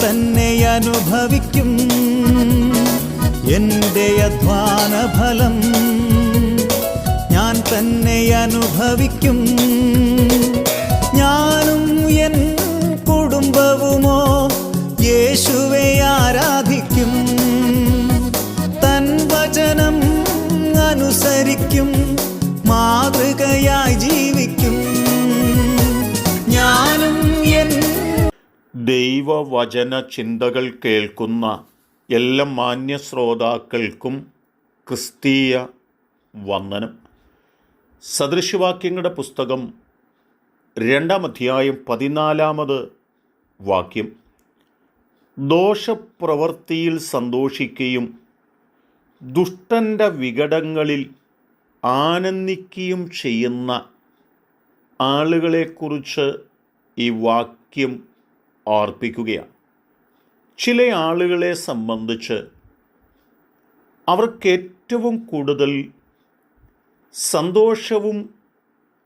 തന്നെ അനുഭവിക്കും എൻ്റെ അധ്വാന ഫലം. ഞാൻ തന്നെ അനുഭവിക്കും. ഞാനും എൻ കുടുംബവുമോ യേശുവെ ആരാധിക്കും. തൻ വചനം അനുസരിക്കും, മാതൃകയായി ജീവിക്കും. ഞാനും എൻ ദൈവവചന ചിന്തകൾ കേൾക്കുന്ന എല്ലാ മാന്യ ശ്രോതാക്കൾക്കും ക്രിസ്തീയ വന്ദനം. സദൃശവാക്യങ്ങളുടെ പുസ്തകം 2-ാം അധ്യായം 14-ാമത് വാക്യം. ദോഷപ്രവൃത്തിയിൽ സന്തോഷിക്കുകയും ദുഷ്ടൻ്റെ വികടങ്ങളിൽ ആനന്ദിക്കുകയും ചെയ്യുന്ന ആളുകളെക്കുറിച്ച് ഈ വാക്യം ഓർപ്പിക്കുകയാണ്. ചില ആളുകളെ സംബന്ധിച്ച് അവർക്ക് ഏറ്റവും കൂടുതൽ സന്തോഷവും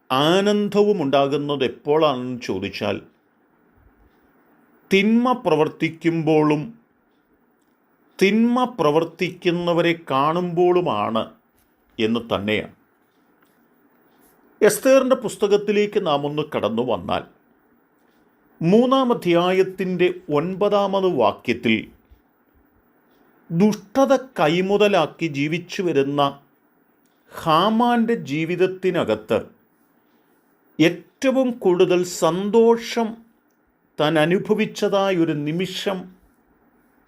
ആനന്ദവും ഉണ്ടാകുന്നത് എപ്പോഴാണെന്ന് ചോദിച്ചാൽ തിന്മ പ്രവർത്തിക്കുമ്പോഴും തിന്മ പ്രവർത്തിക്കുന്നവരെ കാണുമ്പോഴുമാണ് എന്ന് തന്നെയാണ്. എസ്തേറിൻ്റെ പുസ്തകത്തിലേക്ക് നാം ഒന്ന് കടന്നു വന്നാൽ 3-ാം അധ്യായത്തിൻ്റെ 9-ാമത് വാക്യത്തിൽ ദുഷ്ടത കൈമുതലാക്കി ജീവിച്ചു വരുന്ന ഹാമാൻ്റെ ജീവിതത്തിനകത്ത് ഏറ്റവും കൂടുതൽ സന്തോഷം താൻ അനുഭവിച്ചതായൊരു നിമിഷം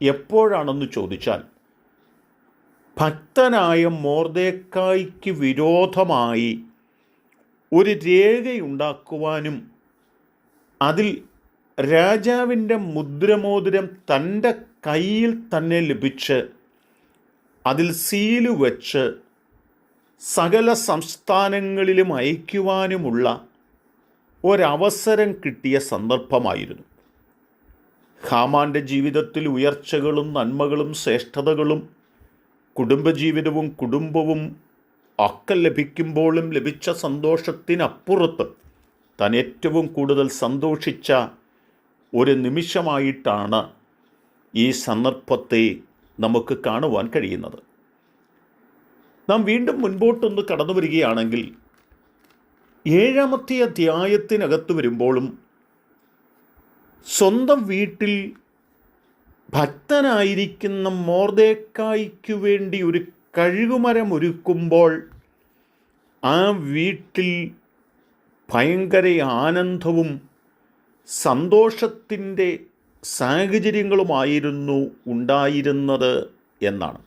എപ്പോഴാണെന്ന് ചോദിച്ചാൽ ഭക്തനായ മൊർദെഖായിക്ക് വിരോധമായി ഒരു രേഖയുണ്ടാക്കുവാനും അതിൽ രാജാവിൻ്റെ മുദ്രമോതിരം തൻ്റെ കയ്യിൽ തന്നെ ലഭിച്ച് അതിൽ സീല് വച്ച് സകല സംസ്ഥാനങ്ങളിലും അയക്കുവാനുമുള്ള ഒരവസരം കിട്ടിയ സന്ദർഭമായിരുന്നു. ഹാമാൻ്റെ ജീവിതത്തിൽ ഉയർച്ചകളും നന്മകളും ശ്രേഷ്ഠതകളും കുടുംബജീവിതവും കുടുംബവും ഒക്കെ ലഭിക്കുമ്പോഴും ലഭിച്ച സന്തോഷത്തിനപ്പുറത്ത് താൻ ഏറ്റവും കൂടുതൽ സന്തോഷിച്ച ഒരു നിമിഷമായിട്ടാണ് ഈ സന്ദർഭത്തെ നമുക്ക് കാണുവാൻ കഴിയുന്നത്. നാം വീണ്ടും മുൻപോട്ടൊന്ന് കടന്നു വരികയാണെങ്കിൽ 7-ാമത്തെ അധ്യായത്തിനകത്ത് വരുമ്പോഴും സ്വന്തം വീട്ടിൽ ഭക്തനായിരിക്കുന്ന മൊർദെഖായിക്ക് വേണ്ടി ഒരു കഴുകുമരം ഒരുക്കുമ്പോൾ ആ വീട്ടിൽ ഭയങ്കര ആനന്ദവും സന്തോഷത്തിൻ്റെ സാഹചര്യങ്ങളുമായിരുന്നു ഉണ്ടായിരുന്നത് എന്നാണ്.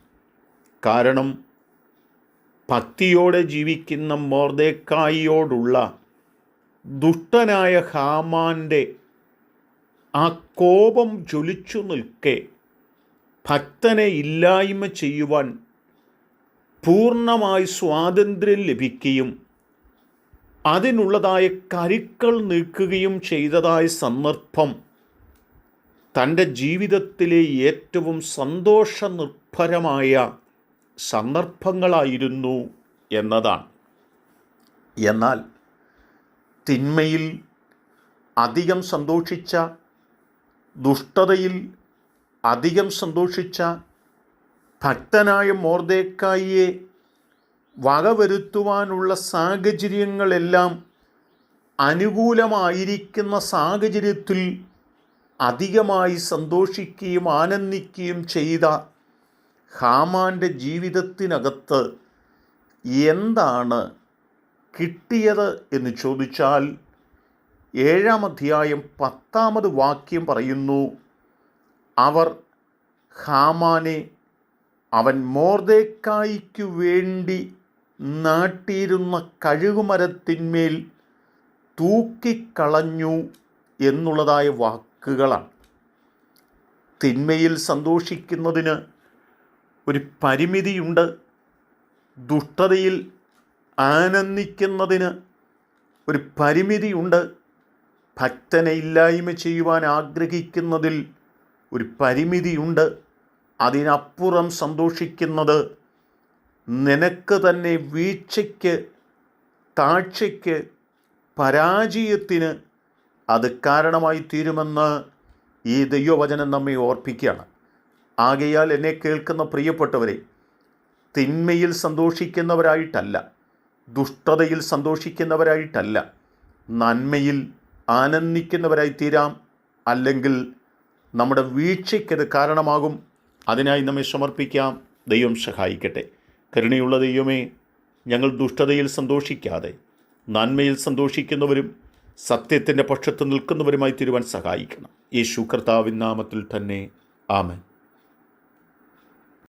കാരണം ഭക്തിയോടെ ജീവിക്കുന്ന മൊർദെഖായിയോടുള്ള ദുഷ്ടനായ ഹാമാൻ്റെ ആ കോപം ജ്വലിച്ചു നിൽക്കെ ഭക്തനെ ഇല്ലായ്മ ചെയ്യുവാൻ പൂർണ്ണമായി സ്വാതന്ത്ര്യം ലഭിക്കുകയും അതിനുള്ളതായ കരുക്കൾ നീക്കുകയും ചെയ്തതായ സന്ദർഭം തൻ്റെ ജീവിതത്തിലെ ഏറ്റവും സന്തോഷനിർഭരമായ സന്ദർഭങ്ങളായിരുന്നു എന്നതാണ്. എന്നാൽ തിന്മയിൽ അധികം സന്തോഷിച്ച, ദുഷ്ടതയിൽ അധികം സന്തോഷിച്ച ഭക്തനായ മൊർദെഖായിയെ വകവരുത്തുവാനുള്ള സാഹചര്യങ്ങളെല്ലാം അനുകൂലമായിരിക്കുന്ന സാഹചര്യത്തിൽ അധികമായി സന്തോഷിക്കുകയും ആനന്ദിക്കുകയും ചെയ്ത ഹാമാൻ്റെ ജീവിതത്തിനകത്ത് എന്താണ് കിട്ടിയത് എന്ന് ചോദിച്ചാൽ 7-ാം അധ്യായം 10-ാമത് വാക്യം പറയുന്നു, അവർ ഹാമാനെ അവൻ മൊർദെഖായിക്ക് വേണ്ടി നാട്ടിയിരുന്ന കഴുകുമരത്തിന്മേൽ തൂക്കിക്കളഞ്ഞു എന്നുള്ളതായ വാക്കുകളാണ്. തിന്മയിൽ സന്തോഷിക്കുന്നതിന് ഒരു പരിമിതിയുണ്ട്. ദുഷ്ടതയിൽ ആനന്ദിക്കുന്നതിന് ഒരു പരിമിതിയുണ്ട്. ഭക്തനെ ഇല്ലായ്മ ചെയ്യുവാൻ ആഗ്രഹിക്കുന്നതിൽ ഒരു പരിമിതിയുണ്ട്. അതിനപ്പുറം സന്തോഷിക്കുന്നത് നിനക്ക് തന്നെ വീഴ്ചയ്ക്ക്, താഴ്ചയ്ക്ക്, പരാജയത്തിന് അത് കാരണമായി തീരുമെന്ന് ഈ ദൈവവചനം നമ്മെ ഓർപ്പിക്കുകയാണ്. ആകയാൽ എന്നെ കേൾക്കുന്ന പ്രിയപ്പെട്ടവരെ, തിന്മയിൽ സന്തോഷിക്കുന്നവരായിട്ടല്ല, ദുഷ്ടതയിൽ സന്തോഷിക്കുന്നവരായിട്ടല്ല, നന്മയിൽ ആനന്ദിക്കുന്നവരായി തീരാം. അല്ലെങ്കിൽ നമ്മുടെ വീഴ്ചയ്ക്കത് കാരണമാകും. അതിനായി നമ്മെ സമർപ്പിക്കാം. ദൈവം സഹായിക്കട്ടെ. കരുണയുള്ള ദൈവമേ, ഞങ്ങൾ ദുഷ്ടതയിൽ സന്തോഷിക്കാതെ നന്മയിൽ സന്തോഷിക്കുന്നവരും സത്യത്തിൻ്റെ പക്ഷത്ത് നിൽക്കുന്നവരുമായി തീരുവാൻ സഹായിക്കണം. യേശു കർത്താവിൻ നാമത്തിൽ തന്നെ. ആമേൻ.